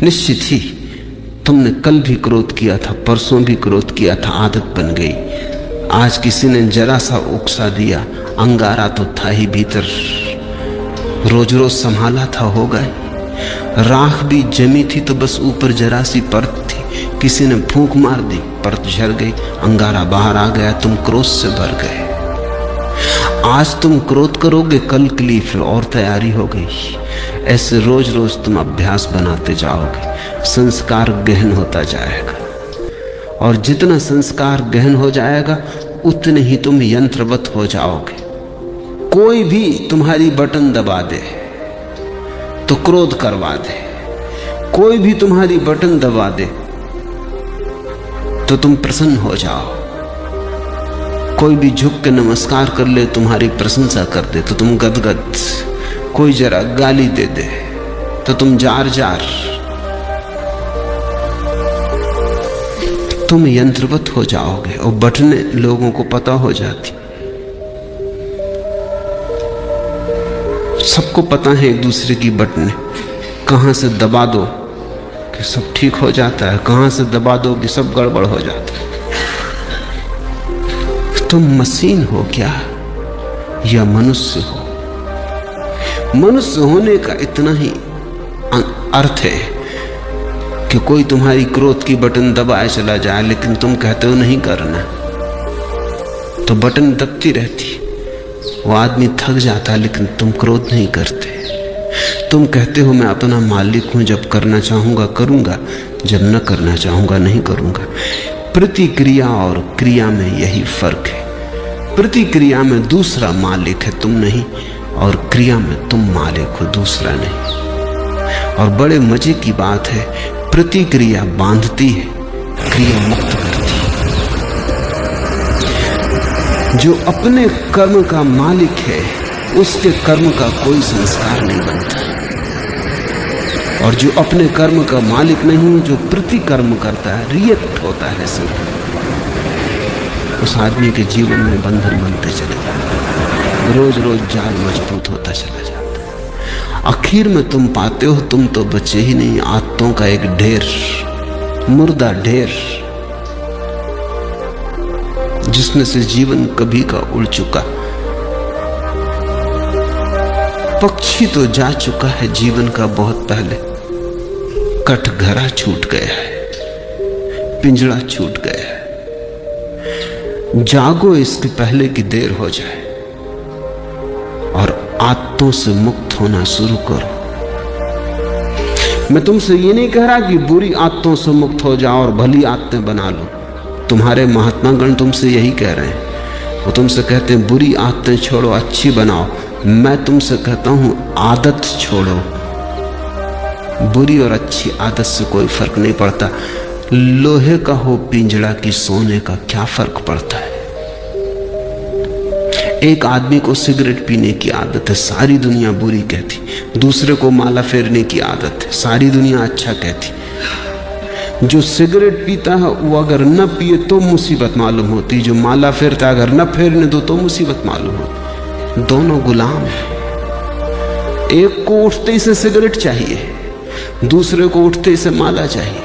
निश्चित ही तुमने कल भी क्रोध किया था, परसों भी क्रोध किया था, आदत बन गई। आज किसी ने जरा सा उकसा दिया, अंगारा तो था ही भीतर, रोज रोज संभाला था, हो गए। राख भी जमी थी तो बस ऊपर जरा सी परत थी, किसी ने फूंक मार दी, परत झड़ गई, अंगारा बाहर आ गया, तुम क्रोध से भर गए। आज तुम क्रोध करोगे, कल के लिए फिर और तैयारी हो गई। ऐसे रोज रोज तुम अभ्यास बनाते जाओगे, संस्कार गहन होता जाएगा, और जितना संस्कार गहन हो जाएगा उतने ही तुम यंत्रवत हो जाओगे। कोई भी तुम्हारी बटन दबा दे तो क्रोध करवा दे, कोई भी तुम्हारी बटन दबा दे तो तुम प्रसन्न हो जाओ, कोई भी झुक के नमस्कार कर ले, तुम्हारी प्रशंसा कर दे तो तुम गदगद, कोई जरा गाली दे दे तो तुम जार जार, तुम यंत्रवत हो जाओगे। और बटने लोगों को पता हो जाती, सबको पता है एक दूसरे की बटने, कहां से दबा दो कि सब ठीक हो जाता है, कहां से दबा दो कि सब गड़बड़ हो जाता है। तुम मशीन हो क्या या मनुष्य हो? मनुष्य होने का इतना ही अर्थ है कि कोई तुम्हारी क्रोध की बटन दबाए चला जाए, लेकिन तुम कहते हो नहीं करना, तो बटन दबती रहती, वो आदमी थक जाता है, लेकिन तुम क्रोध नहीं करते। तुम कहते हो मैं अपना मालिक हूं, जब करना चाहूंगा करूंगा, जब न करना चाहूंगा नहीं करूंगा। प्रतिक्रिया और क्रिया में यही फर्क है। प्रतिक्रिया में दूसरा मालिक है, तुम नहीं, और क्रिया में तुम मालिक हो, दूसरा नहीं। और बड़े मजे की बात है, प्रतिक्रिया बांधती है, क्रिया मुक्त करती है। जो अपने कर्म का मालिक है उसके कर्म का कोई संस्कार नहीं बनता, और जो अपने कर्म का मालिक नहीं, जो प्रतिकर्म करता है, रिएक्ट होता है सिर्फ, उस आदमी के जीवन में बंधन बनते चले जाते, रोज रोज जाल मजबूत होता चला जाता है। आखिर में तुम पाते हो तुम तो बचे ही नहीं, आदतों का एक ढेर, मुर्दा ढेर, जिसमें से जीवन कभी का उड़ चुका। पक्षी तो जा चुका है जीवन का बहुत पहले, कटघरा छूट गया है, पिंजड़ा छूट गया है। जागो इसके पहले कि देर हो जाए, और आदतों से मुक्त होना शुरू करो। मैं तुमसे ये नहीं कह रहा कि बुरी आदतों से मुक्त हो जाओ और भली आदतें बना लो, तुम्हारे महात्मा गण तुमसे यही कह रहे हैं। वो तुमसे कहते हैं बुरी आदतें छोड़ो, अच्छी बनाओ। मैं तुमसे कहता हूं आदत छोड़ो। बुरी और अच्छी आदत से कोई फर्क नहीं पड़ता। लोहे का हो पिंजड़ा की सोने का क्या फर्क पड़ता है? एक आदमी को सिगरेट पीने की आदत है, सारी दुनिया बुरी कहती। दूसरे को माला फेरने की आदत है, सारी दुनिया अच्छा कहती। जो सिगरेट पीता है वो अगर न पिए तो मुसीबत मालूम होती, जो माला फेरता है अगर न फेरने दो तो मुसीबत मालूम होती। दोनों गुलाम हैं। एक को उठते ही से सिगरेट चाहिए, दूसरे को उठते ही से माला चाहिए।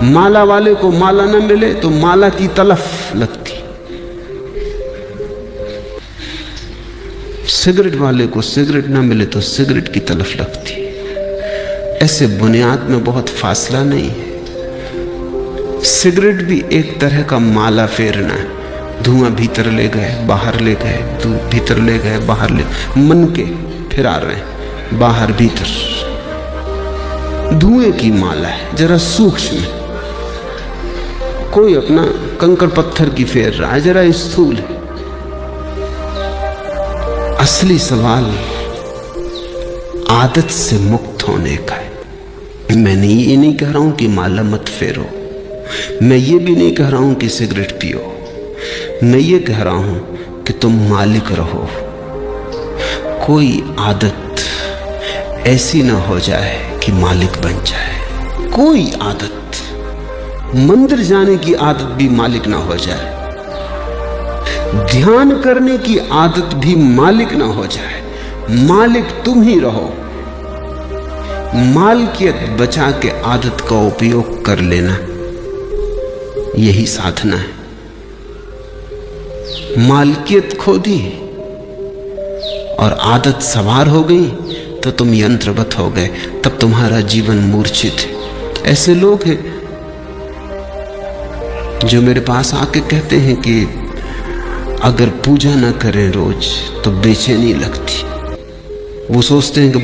माला वाले को माला न मिले तो माला की तलफ लगती, सिगरेट वाले को सिगरेट न मिले तो सिगरेट की तलफ लगती। ऐसे बुनियाद में बहुत फासला नहीं है। सिगरेट भी एक तरह का माला फेरना है। धुआं भीतर ले गए बाहर ले गए, भीतर ले गए बाहर ले, मन के फिरा रहे हैं बाहर भीतर। धुएं की माला है, जरा सूक्ष्म। कोई अपना कंकड़ पत्थर की फेर रहा है, जरा स्थूल है। असली सवाल आदत से मुक्त होने का है। मैं ये नहीं कह रहा हूं कि माला मत फेरो, मैं ये भी नहीं कह रहा हूं कि सिगरेट पियो। मैं ये कह रहा हूं कि तुम मालिक रहो। कोई आदत ऐसी ना हो जाए कि मालिक बन जाए। कोई आदत, मंदिर जाने की आदत भी मालिक ना हो जाए, ध्यान करने की आदत भी मालिक ना हो जाए। मालिक तुम ही रहो। मालकियत बचा के आदत का उपयोग कर लेना, यही साधना है। मालकियत खो दी और आदत सवार हो गई तो तुम यंत्रवत हो गए, तब तुम्हारा जीवन मूर्छित है। ऐसे लोग हैं जो मेरे पास आके कहते हैं कि अगर पूजा ना करें रोज तो बेचैनी लगती। वो सोचते हैं कि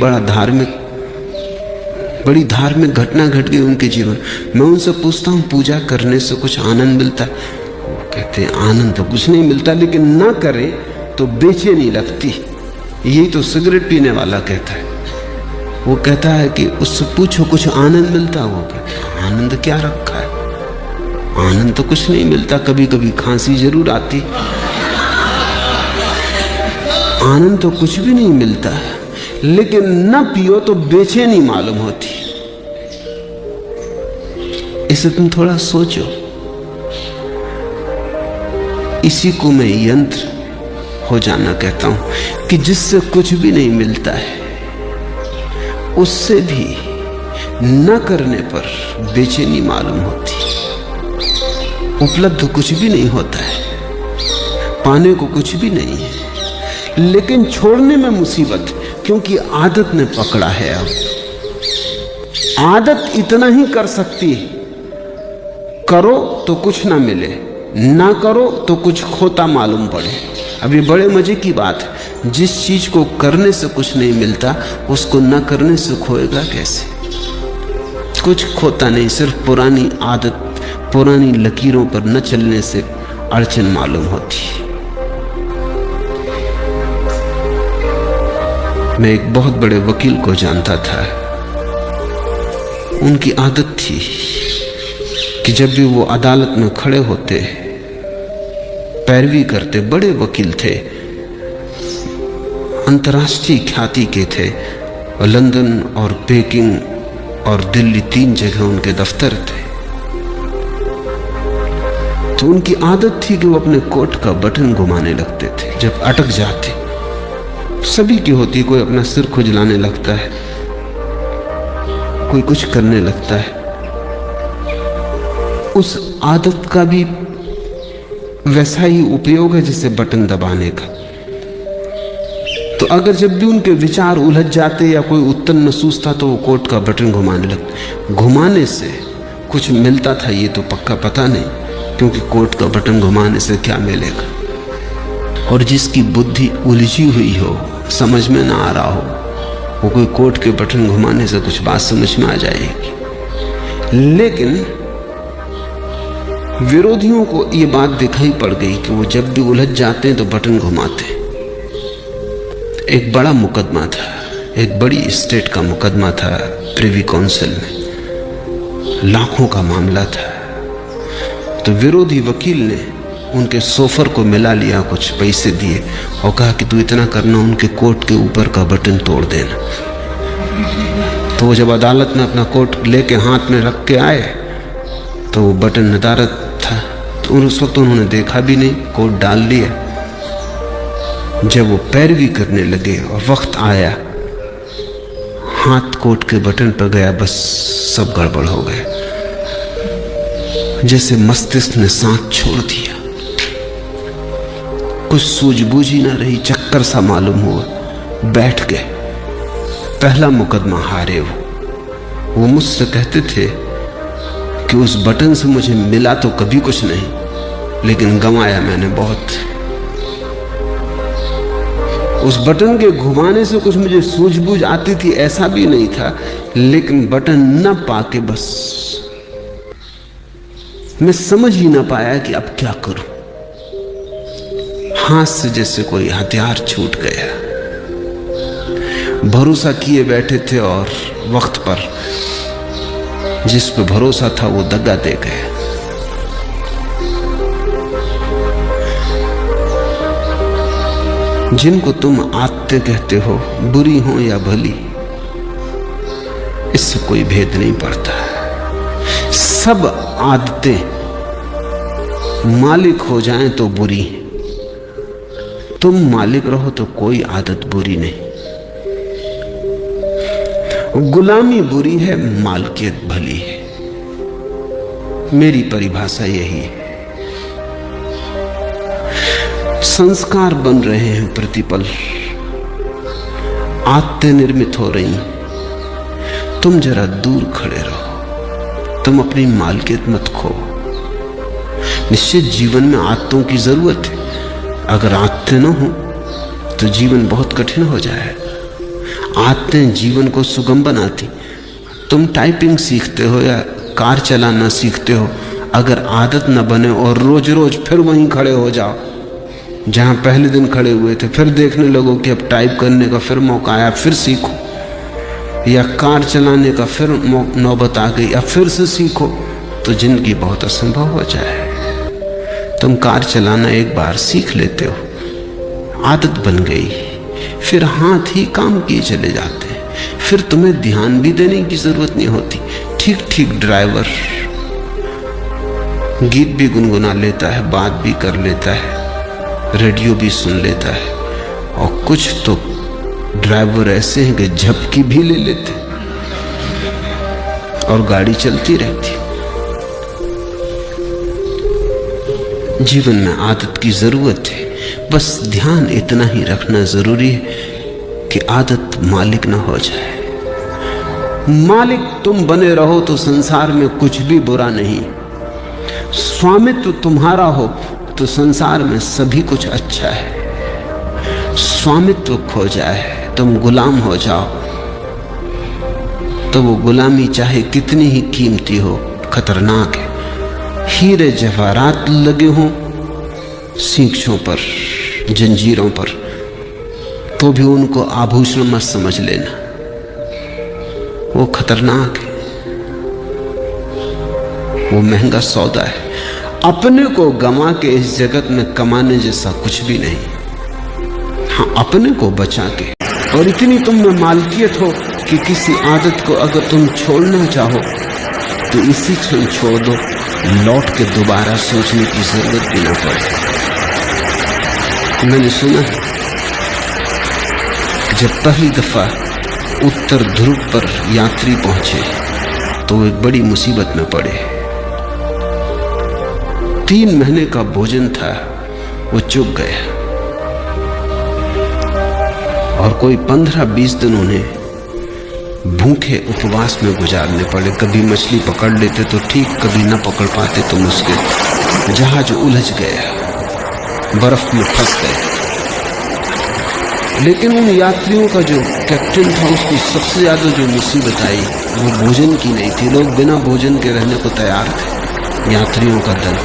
बड़ी धार्मिक घटना घट गई उनके जीवन। मैं उनसे पूछता हूँ पूजा करने से कुछ आनंद मिलता है? वो कहते हैं आनंद तो कुछ नहीं मिलता, लेकिन ना करें तो बेचैनी लगती। यही तो सिगरेट पीने वाला कहता है। वो कहता है कि उससे पूछो कुछ आनंद मिलता? वो कहता है आनंद क्या रखा है, आनंद तो कुछ नहीं मिलता, कभी कभी खांसी जरूर आती, आनंद तो कुछ भी नहीं मिलता। लेकिन न पियो तो बेचैनी मालूम होती। इसे तुम थोड़ा सोचो। इसी को मैं यंत्र हो जाना कहता हूं कि जिससे कुछ भी नहीं मिलता है, उससे भी न करने पर बेचैनी मालूम होती। उपलब्ध कुछ भी नहीं होता है, पाने को कुछ भी नहीं है, लेकिन छोड़ने में मुसीबत, क्योंकि आदत ने पकड़ा है। अब आदत इतना ही कर सकती है, करो तो कुछ ना मिले, ना करो तो कुछ खोता मालूम पड़े। अब ये बड़े मजे की बात है, जिस चीज को करने से कुछ नहीं मिलता उसको न करने से खोएगा कैसे? कुछ खोता नहीं, सिर्फ पुरानी आदत, पुरानी लकीरों पर न चलने से अड़चन मालूम होती। मैं एक बहुत बड़े वकील को जानता था। उनकी आदत थी कि जब भी वो अदालत में खड़े होते, पैरवी करते, बड़े वकील थे, अंतर्राष्ट्रीय ख्याति के थे, और लंदन और पेकिंग और दिल्ली 3 जगह उनके दफ्तर थे। तो उनकी आदत थी कि वो अपने कोट का बटन घुमाने लगते थे जब अटक जाते। सभी की होती, कोई अपना सिर खुजलाने लगता है, कोई कुछ करने लगता है। उस आदत का भी वैसा ही उपयोग है जैसे बटन दबाने का। तो अगर जब भी उनके विचार उलझ जाते या कोई उत्तर न सूझता तो वो कोट का बटन घुमाने लगते। घुमाने से कुछ मिलता था ये तो पक्का पता नहीं, क्योंकि कोट का बटन घुमाने से क्या मिलेगा। और जिसकी बुद्धि उलझी हुई हो, समझ में ना आ रहा हो, वो कोई कोट के बटन घुमाने से कुछ बात समझ में आ जाएगी। लेकिन विरोधियों को ये बात दिखाई पड़ गई कि वो जब भी उलझ जाते हैं तो बटन घुमाते। एक बड़ा मुकदमा था, एक बड़ी स्टेट का मुकदमा था, प्रिवी काउंसिल में लाखों का मामला था। तो विरोधी वकील ने उनके सोफर को मिला लिया, कुछ पैसे दिए और कहा कि तू इतना करना, उनके कोट के ऊपर का बटन तोड़ देना। तो वो जब अदालत में अपना कोट लेके हाथ में रख के आए तो वो बटन नदारत था। तो उस वक्त उन्होंने देखा भी नहीं, कोट डाल लिया। जब वो पैरवी करने लगे और वक्त आया, हाथ कोट के बटन पर गया, बस सब गड़बड़ हो गया। जैसे मस्तिष्क ने सांस छोड़ दिया, कुछ सूझबूझ ही ना रही, चक्कर सा मालूम हुआ, बैठ गए। पहला मुकदमा हारे वो मुझसे कहते थे कि उस बटन से मुझे मिला तो कभी कुछ नहीं, लेकिन गंवाया मैंने बहुत। उस बटन के घुमाने से कुछ मुझे सूझबूझ आती थी ऐसा भी नहीं था, लेकिन बटन न पाके बस मैं समझ ही ना पाया कि अब क्या करूं। हाथ से जैसे कोई हथियार छूट गया। भरोसा किए बैठे थे और वक्त पर जिस पे भरोसा था वो दगा दे गए। जिनको तुम आदतें कहते हो, बुरी हो या भली, इससे कोई भेद नहीं पड़ता। सब आदतें मालिक हो जाएं तो बुरी, तुम मालिक रहो तो कोई आदत बुरी नहीं। गुलामी बुरी है, मालकियत भली है। मेरी परिभाषा यही है। संस्कार बन रहे हैं प्रतिपल, आदतें निर्मित हो रही हैं। तुम जरा दूर खड़े रहो, तुम अपनी मालकियत मत खो। निश्चित जीवन में आदतों की जरूरत है। अगर आदतें न हो तो जीवन बहुत कठिन हो जाएगा। आदतें जीवन को सुगम बनाती। तुम टाइपिंग सीखते हो या कार चलाना सीखते हो, अगर आदत न बने और रोज रोज फिर वहीं खड़े हो जाओ जहां पहले दिन खड़े हुए थे, फिर देखने लगो कि अब टाइप करने का फिर मौका आया, फिर सीखो, या कार चलाने का फिर नौबत आ गई, अब फिर से सीखो, तो जिंदगी बहुत असंभव हो जाए। तुम कार चलाना एक बार सीख लेते हो, आदत बन गई, फिर हाथ ही काम किए चले जाते हैं, फिर तुम्हें ध्यान भी देने की जरूरत नहीं होती। ठीक ठीक ड्राइवर गीत भी गुनगुना लेता है, बात भी कर लेता है, रेडियो भी सुन लेता है, और कुछ तो ड्राइवर ऐसे हैं कि झपकी भी ले लेते और गाड़ी चलती रहती। जीवन में आदत की जरूरत है, बस ध्यान इतना ही रखना जरूरी है कि आदत मालिक ना हो जाए। मालिक तुम बने रहो तो संसार में कुछ भी बुरा नहीं। स्वामित्व तुम्हारा हो तो संसार में सभी कुछ अच्छा है। स्वामित्व खो जाए, तुम गुलाम हो जाओ, तो वो गुलामी चाहे कितनी ही कीमती हो, खतरनाक है। हीरे जवाहरात लगे हों सींचों पर, जंजीरों पर, तो भी उनको आभूषण मत समझ लेना, वो खतरनाक है, वो महंगा सौदा है। अपने को गंवा के इस जगत में कमाने जैसा कुछ भी नहीं। हाँ, अपने को बचा के, और इतनी तुम में मालकियत हो कि किसी आदत को अगर तुम छोड़ना चाहो तो इसी क्षण छोड़ दो, लौट के दोबारा सोचने की जरूरत भी ना पड़े। मैंने सुना है जब पहली दफा उत्तर ध्रुव पर यात्री पहुंचे तो वो एक बड़ी मुसीबत में पड़े। 3 महीने का भोजन था, वो चूक गया, और कोई 15-20 दिन उन्हें भूखे उपवास में गुजारने पड़े। कभी मछली पकड़ लेते तो ठीक, कभी न पकड़ पाते तो मुश्किल। जहाज उलझ गया, बर्फ में फंस गए। लेकिन उन यात्रियों का जो कैप्टन था, उसको सबसे ज्यादा जो मुसीबत आई वो भोजन की नहीं थी। लोग बिना भोजन के रहने को तैयार थे। यात्रियों का दल,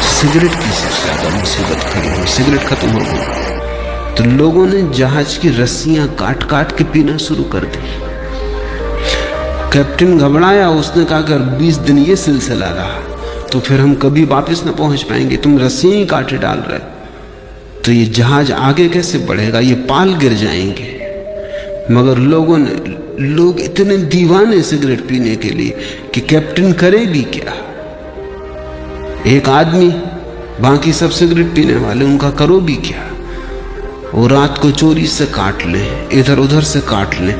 सिगरेट की सबसे ज्यादा मुसीबत खड़ी हुई। सिगरेट खत्म हो गई तो लोगों ने जहाज की रस्सियां काट काट के पीना शुरू कर दी। कैप्टन घबराया, उसने कहा अगर 20 दिन ये सिलसिला रहा तो फिर हम कभी वापस न पहुंच पाएंगे। तुम रस्सियां ही काटे डाल रहे तो ये जहाज आगे कैसे बढ़ेगा, ये पाल गिर जाएंगे। मगर लोग इतने दीवाने सिगरेट पीने के लिए कि कैप्टन करे भी क्या। एक आदमी, बाकी सब सिगरेट पीने वाले, उनका करो भी क्या। वो रात को चोरी से काट ले, इधर उधर से काट ले।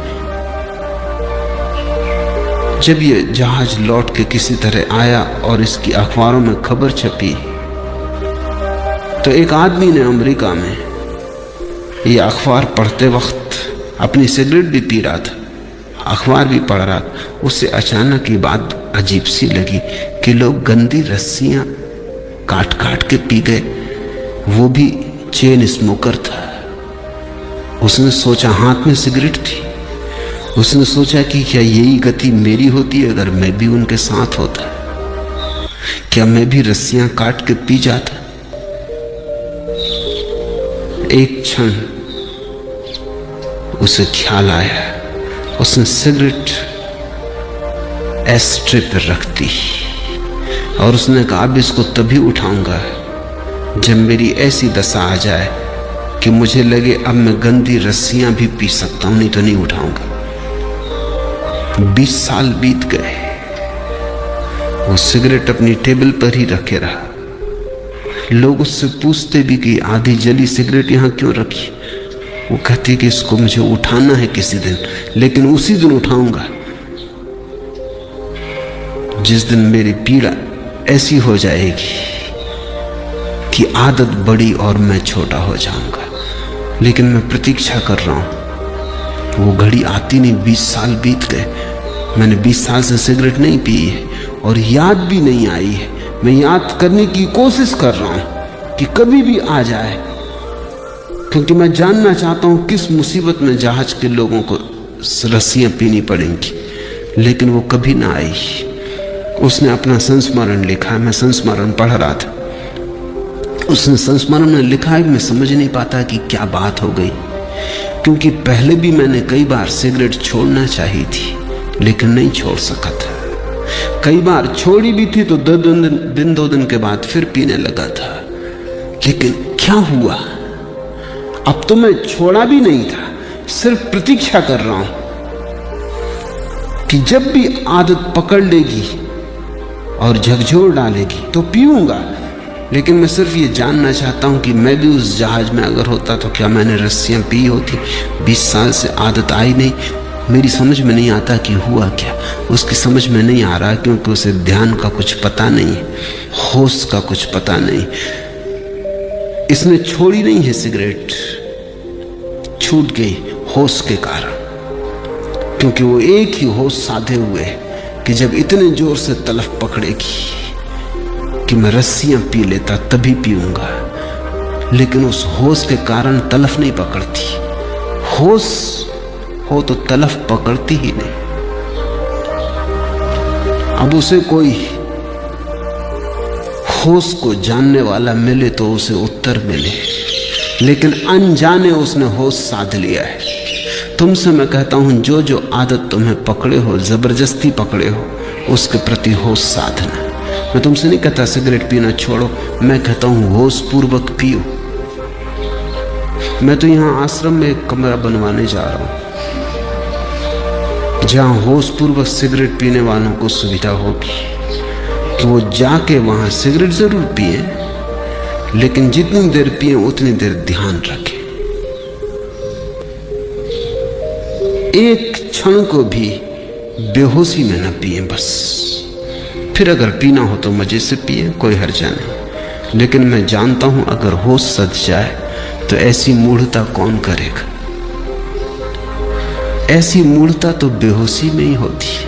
जब ये जहाज लौट के किसी तरह आया और इसकी अखबारों में खबर छपी तो एक आदमी ने अमेरिका में ये अखबार पढ़ते वक्त अपनी सिगरेट भी पी रहा था, अखबार भी पढ़ रहा था। उससे अचानक ये बात अजीब सी लगी कि लोग गंदी रस्सियां काट काट के पी गए, वो भी चेन स्मोकर था। उसने सोचा, हाथ में सिगरेट थी, उसने सोचा कि क्या यही गति मेरी होती अगर मैं भी उनके साथ होता, क्या मैं भी रस्सियां काट के पी जाता। एक क्षण उसे ख्याल आया, उसने सिगरेट एस्ट्रे पर रख दी और उसने कहा अब इसको तभी उठाऊंगा जब मेरी ऐसी दशा आ जाए कि मुझे लगे अब मैं गंदी रस्सियां भी पी सकता हूं, नहीं तो नहीं उठाऊंगा। 20 साल बीत गए, वो सिगरेट अपनी टेबल पर ही रखे रहा। लोग उससे पूछते भी कि आधी जली सिगरेट यहां क्यों रखी, वो कहती है कि इसको मुझे उठाना है किसी दिन, लेकिन उसी दिन उठाऊंगा जिस दिन मेरी पीड़ा ऐसी हो जाएगी कि आदत बड़ी और मैं छोटा हो जाऊंगा। लेकिन मैं प्रतीक्षा कर रहा हूं, वो घड़ी आती नहीं। 20 साल बीत गए, मैंने 20 साल से सिगरेट नहीं पी है और याद भी नहीं आई है। मैं याद करने की कोशिश कर रहा हूं कि कभी भी आ जाए, क्योंकि मैं जानना चाहता हूं किस मुसीबत में जहाज के लोगों को रस्सियां पीनी पड़ेंगी। लेकिन वो कभी ना आई। उसने अपना संस्मरण लिखा है, मैं संस्मरण पढ़ रहा था। उसने संस्मरण में लिखा है, मैं समझ नहीं पाता कि क्या बात हो गई, क्योंकि पहले भी मैंने कई बार सिगरेट छोड़ना चाही थी लेकिन नहीं छोड़ सका था। कई बार छोड़ी भी थी तो 2 दिन के बाद फिर पीने लगा था। लेकिन क्या हुआ, अब तो मैं छोड़ा भी नहीं था, सिर्फ प्रतीक्षा कर रहा हूं कि जब भी आदत पकड़ लेगी और झकझोर डालेगी तो पीऊंगा। लेकिन मैं सिर्फ ये जानना चाहता हूं कि मैं भी उस जहाज में अगर होता तो क्या मैंने रस्सियां पी होती। 20 साल से आदत आई नहीं। मेरी समझ में नहीं आता कि हुआ क्या। उसकी समझ में नहीं आ रहा क्योंकि उसे ध्यान का कुछ पता नहीं है, होश का कुछ पता नहीं। इसने छोड़ी नहीं है सिगरेट, छूट गई होश के कारण, क्योंकि वो एक ही होश साधे हुए है कि जब इतने जोर से तलफ पकड़ेगी कि मैं रस्सियां पी लेता तभी पीऊंगा। लेकिन उस होश के कारण तलफ नहीं पकड़ती। होश हो तो तलफ पकड़ती ही नहीं। अब उसे कोई होश को जानने वाला मिले तो उसे उत्तर मिले, लेकिन अनजाने उसने होश साध लिया है। तुमसे मैं कहता हूं, जो जो आदत तुम्हें पकड़े हो, जबरदस्ती पकड़े हो, उसके प्रति होश साधना। मैं तुमसे नहीं कहता सिगरेट पीना छोड़ो, मैं कहता हूं होश पूर्वक पियो। मैं तो यहां आश्रम में एक कमरा बनवाने जा रहा हूं जहां होश पूर्वक सिगरेट पीने वालों को सुविधा होगी कि वो जाके वहां सिगरेट जरूर पिए, लेकिन जितनी देर पिए उतनी देर ध्यान रखें। एक क्षण को भी बेहोशी में न पिए बस। फिर अगर पीना हो तो मजे से पिए, कोई हर्जा नहीं। लेकिन मैं जानता हूं अगर होश सज जाए तो ऐसी मूढ़ता कौन करेगा। ऐसी मूढ़ता तो बेहोशी में ही होती है।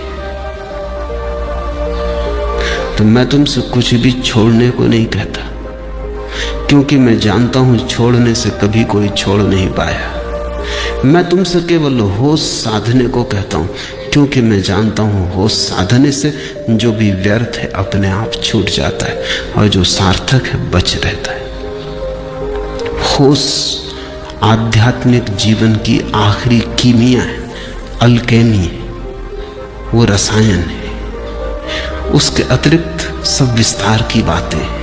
तो मैं तुमसे कुछ भी छोड़ने को नहीं कहता, क्योंकि मैं जानता हूं छोड़ने से कभी कोई छोड़ नहीं पाया। मैं तुमसे केवल होश साधने को कहता हूं, क्योंकि मैं जानता हूं होश साधने से जो भी व्यर्थ है अपने आप छूट जाता है और जो सार्थक है बच रहता है। होश आध्यात्मिक जीवन की आखिरी कीमिया है, अल्केमी है, वो रसायन है। उसके अतिरिक्त सब विस्तार की बातें हैं।